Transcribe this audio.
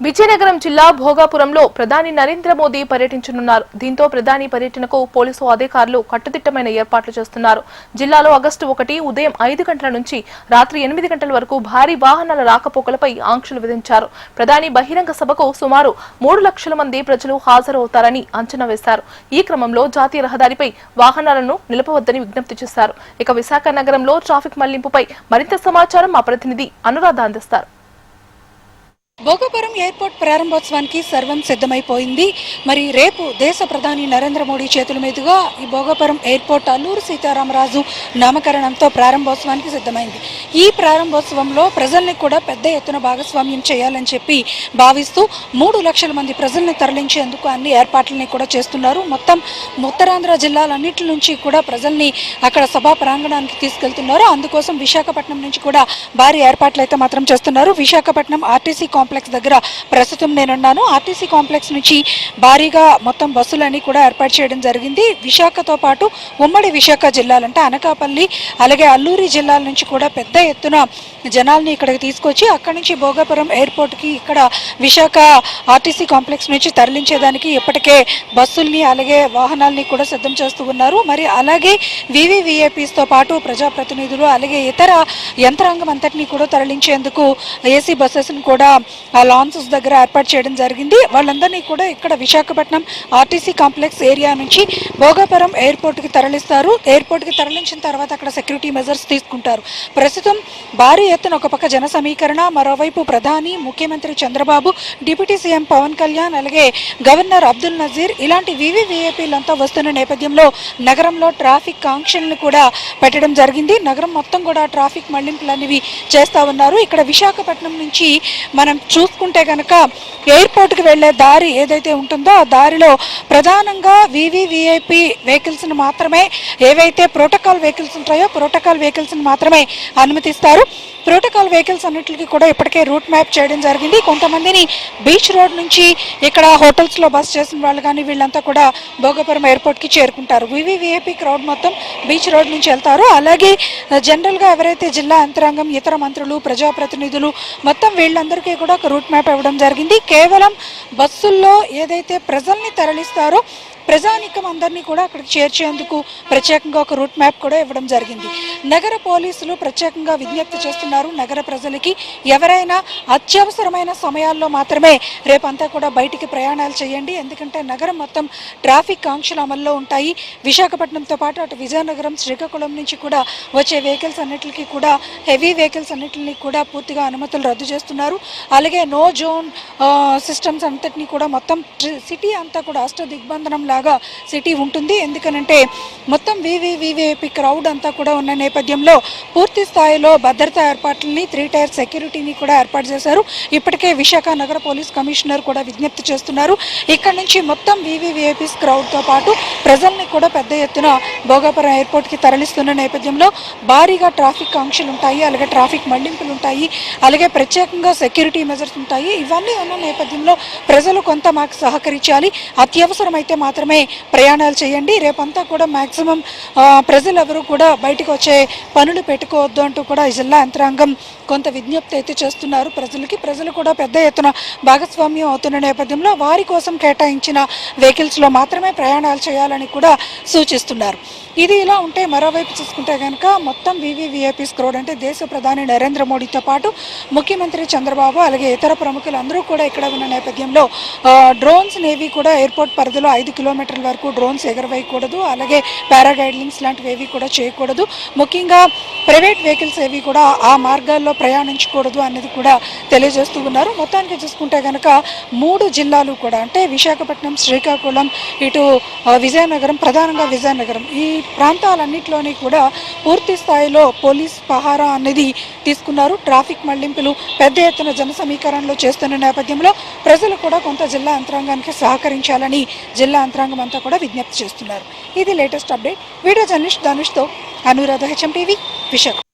విజయనగరం జిల్లా భోగాపురంలో ప్రధాని నరేంద్ర మోదీ పర్యటించనున్నారు. దీంతో ప్రధాని పర్యటనకు పోలీసు అధికారులు కట్టుదిట్టమైన ఏర్పాట్లు చేస్తున్నారు. జిల్లాలో ఆగస్టు 1 ఉదయం 5 గంటల నుంచి రాత్రి 8 గంటల వరకు భారీ వాహనాల రాకపోకలపై ఆంక్షలు విధించారు. ప్రధాని బహిరంగ సభకు సుమారు 3 లక్షల మంది ప్రజలు హాజరవుతారని అంచనా వేశారు. ఈ క్రమంలో జాతీయ రహదారిపై వాహనాలను నిలపవద్దని విజ్ఞప్తి చేశారు. ఇక విశాఖ నగరంలో ట్రాఫిక్ మళ్లింపుపై మరింత సమాచారం మా ప్రతినిధి అనురాధ అందిస్తారు. భోగాపురం ఎయిర్పోర్ట్ ప్రారంభోత్సవానికి సర్వం సిద్ధమైపోయింది. మరి రేపు దేశ ప్రధాని నరేంద్ర మోడీ చేతుల మీదుగా ఈ భోగాపురం ఎయిర్పోర్ట్ అల్లూరు సీతారామరాజు నామకరణంతో ప్రారంభోత్సవానికి సిద్ధమైంది. ఈ ప్రారంభోత్సవంలో ప్రజల్ని కూడా పెద్ద ఎత్తున భాగస్వామ్యం చేయాలని చెప్పి భావిస్తూ 3 లక్షల మంది ప్రజల్ని తరలించేందుకు అన్ని ఏర్పాట్లని కూడా చేస్తున్నారు. మొత్తం ఉత్తరాంధ్ర జిల్లాలన్నింటి నుంచి కూడా ప్రజల్ని అక్కడ సభా ప్రాంగణానికి తీసుకెళ్తున్నారు. అందుకోసం విశాఖపట్నం నుంచి కూడా భారీ ఏర్పాట్లు అయితే మాత్రం చేస్తున్నారు. విశాఖపట్నం ఆర్టీసీ కాంప్లెక్స్ దగ్గర ప్రస్తుతం నేనున్నాను. ఆర్టీసీ కాంప్లెక్స్ నుంచి భారీగా మొత్తం బస్సులన్నీ కూడా ఏర్పాటు చేయడం జరిగింది. విశాఖతో పాటు ఉమ్మడి విశాఖ జిల్లాలంటే అనకాపల్లి అలాగే అల్లూరి జిల్లాల నుంచి కూడా పెద్ద ఎత్తున జనాల్ని ఇక్కడికి తీసుకొచ్చి అక్కడి నుంచి భోగాపురం ఎయిర్పోర్ట్కి ఇక్కడ విశాఖ ఆర్టీసీ కాంప్లెక్స్ నుంచి తరలించేదానికి ఇప్పటికే బస్సుల్ని అలాగే వాహనాల్ని కూడా సిద్ధం చేస్తూ ఉన్నారు. మరి అలాగే వివివిఐపీస్తో పాటు ప్రజాప్రతినిధులు అలాగే ఇతర యంత్రాంగం అంతటినీ కూడా తరలించేందుకు ఏసీ బస్సెస్ని కూడా లాంచెస్ దగ్గర ఏర్పాటు చేయడం జరిగింది. వాళ్ళందరినీ కూడా ఇక్కడ విశాఖపట్నం ఆర్టీసీ కాంప్లెక్స్ ఏరియా నుంచి భోగాపురం ఎయిర్పోర్ట్కి తరలిస్తారు. ఎయిర్పోర్ట్కి తరలించిన తర్వాత అక్కడ సెక్యూరిటీ మెజర్స్ తీసుకుంటారు. ప్రస్తుతం భారీ ఎత్తున ఒక పక్క జన సమీకరణ, మరోవైపు ప్రధాని, ముఖ్యమంత్రి చంద్రబాబు, డిప్యూటీ సీఎం పవన్ కళ్యాణ్ అలాగే గవర్నర్ అబ్దుల్ నజీర్ ఇలాంటి వివివిఐపీలంతా వస్తున్న నేపథ్యంలో నగరంలో ట్రాఫిక్ ఆంక్షలను కూడా పెట్టడం జరిగింది. నగరం మొత్తం కూడా ట్రాఫిక్ మళ్లింపులు అనేవి చేస్తూ ఉన్నారు. ఇక్కడ విశాఖపట్నం నుంచి మనం చూసుకుంటే కనుక ఎయిర్పోర్ట్కి వెళ్లే దారి ఏదైతే ఉంటుందో ఆ దారిలో ప్రధానంగా వివివిఐపీ వెహికల్స్ని మాత్రమే, ఏవైతే ప్రోటోకాల్ వెహికల్స్ ఉంటాయో ప్రోటోకాల్ వెహికల్స్ని మాత్రమే అనుమతిస్తారు. ప్రోటోకాల్ వెహికల్స్ అన్నింటికి కూడా ఇప్పటికే రూట్ మ్యాప్ చేయడం జరిగింది. కొంతమందిని బీచ్ రోడ్ నుంచి ఇక్కడ హోటల్స్లో బస్ చేసిన వాళ్ళు కానీ వీళ్ళంతా కూడా భోగాపురం ఎయిర్పోర్ట్కి చేరుకుంటారు. వివివిఐపీ క్రౌడ్ మొత్తం బీచ్ రోడ్ నుంచి వెళ్తారు. అలాగే జనరల్గా ఎవరైతే జిల్లా యంత్రాంగం, ఇతర మంత్రులు, ప్రజాప్రతినిధులు మొత్తం వీళ్ళందరికీ కూడా ఒక రూట్ మ్యాప్ ఇవ్వడం జరిగింది. కేవలం బస్సుల్లో ఏదైతే ప్రజల్ని తరలిస్తారో ప్రజానికం అందరినీ కూడా అక్కడికి చేర్చేందుకు ప్రత్యేకంగా ఒక రూట్ మ్యాప్ కూడా ఇవ్వడం జరిగింది. నగర పోలీసులు ప్రత్యేకంగా విజ్ఞప్తి చేస్తున్నారు. నగర ప్రజలకి ఎవరైనా అత్యవసరమైన సమయాల్లో మాత్రమే రేపంతా కూడా బయటికి ప్రయాణాలు చేయండి. ఎందుకంటే నగరం మొత్తం ట్రాఫిక్ ఆంక్షలు అమల్లో ఉంటాయి. విశాఖపట్నంతో పాటు అటు విజయనగరం, శ్రీకాకుళం నుంచి కూడా వచ్చే వెహికల్స్ అన్నిటికీ కూడా హెవీ వెహికల్స్ అన్నిటిని కూడా పూర్తిగా అనుమతులు రద్దు చేస్తున్నారు. అలాగే నో జోన్ సిస్టమ్స్ అంతటినీ కూడా మొత్తం సిటీ అంతా కూడా అష్ట దిగ్బంధనం సిటీ ఉంటుంది. ఎందుకనంటే మొత్తం వివివిఐపీ క్రౌడ్ అంతా కూడా ఉన్న నేపథ్యంలో పూర్తి స్థాయిలో భద్రతా ఏర్పాట్లని 3 టైర్ సెక్యూరిటీని కూడా ఏర్పాటు చేశారు. ఇప్పటికే విశాఖ నగర పోలీస్ కమిషనర్ కూడా విజ్ఞప్తి చేస్తున్నారు. ఇక్కడ నుంచి మొత్తం వివివిఐపీస్ క్రౌడ్తో పాటు ప్రజల్ని కూడా పెద్ద ఎత్తున భోగాపురం ఎయిర్పోర్ట్కి తరలిస్తున్న నేపథ్యంలో భారీగా ట్రాఫిక్ ఆంక్షలు ఉంటాయి, అలాగే ట్రాఫిక్ మళ్లింపులు ఉంటాయి, అలాగే ప్రత్యేకంగా సెక్యూరిటీ మెజర్స్ ఉంటాయి. ఇవన్నీ ఉన్న నేపథ్యంలో ప్రజలు కొంత మాకు సహకరించాలి. అత్యవసరమైతే మాత్రమే ప్రయాణాలు చేయండి. రేపంతా కూడా మ్యాక్సిమం ప్రజలు ఎవరు కూడా బయటకు వచ్చే పనులు పెట్టుకోవద్దు అంటూ కూడా ఈ జిల్లా యంత్రాంగం కొంత విజ్ఞప్తి అయితే చేస్తున్నారు ప్రజలకి. ప్రజలు కూడా పెద్ద ఎత్తున భాగస్వామ్యం అవుతున్న నేపథ్యంలో వారి కోసం కేటాయించిన వెహికల్స్లో మాత్రమే ప్రయాణాలు చేయాలని కూడా సూచిస్తున్నారు. ఇది ఇలా ఉంటే మరోవైపు చూసుకుంటే కనుక మొత్తం వివివిఐపీస్ క్రౌడ్ అంటే దేశ ప్రధాని నరేంద్ర మోడీతో పాటు ముఖ్యమంత్రి చంద్రబాబు అలాగే ఇతర ప్రముఖులు అందరూ కూడా ఇక్కడ ఉన్న నేపథ్యంలో డ్రోన్స్ నేవి కూడా ఎయిర్పోర్ట్ పరిధిలో 5 కిలోమీటర్ల వరకు డ్రోన్స్ ఎగరవేయకూడదు, అలాగే పారాగైడ్లింగ్స్ లాంటివి ఏవి కూడా చేయకూడదు. ముఖ్యంగా ప్రైవేట్ వెహికల్స్ ఏవి కూడా ఆ మార్గాల్లో ప్రయాణించకూడదు అనేది కూడా తెలియజేస్తూ ఉన్నారు. మొత్తానికి చూసుకుంటే కనుక 3 జిల్లాలు కూడా అంటే విశాఖపట్నం, శ్రీకాకుళం, ఇటు విజయనగరం, ప్రధానంగా విజయనగరం ఈ ప్రాంతాలన్నింటిలోని కూడా పూర్తి స్థాయిలో పోలీస్ పహారా అనేది తీసుకున్నారు. ట్రాఫిక్ మళ్లింపులు పెద్ద ఎత్తున జన సమీకరణలో చేస్తున్న నేపథ్యంలో ప్రజలు కూడా కొంత జిల్లా యంత్రాంగానికి సహకరించాలని జిల్లా యంత్రాంగం అంతా కూడా విజ్ఞప్తి చేస్తున్నారు. ఇది లేటెస్ట్ అప్డేట్. వీడియో జర్నలిస్ట్ ధనుష్తో అనురాధ, HM టీవీ, విశాఖ.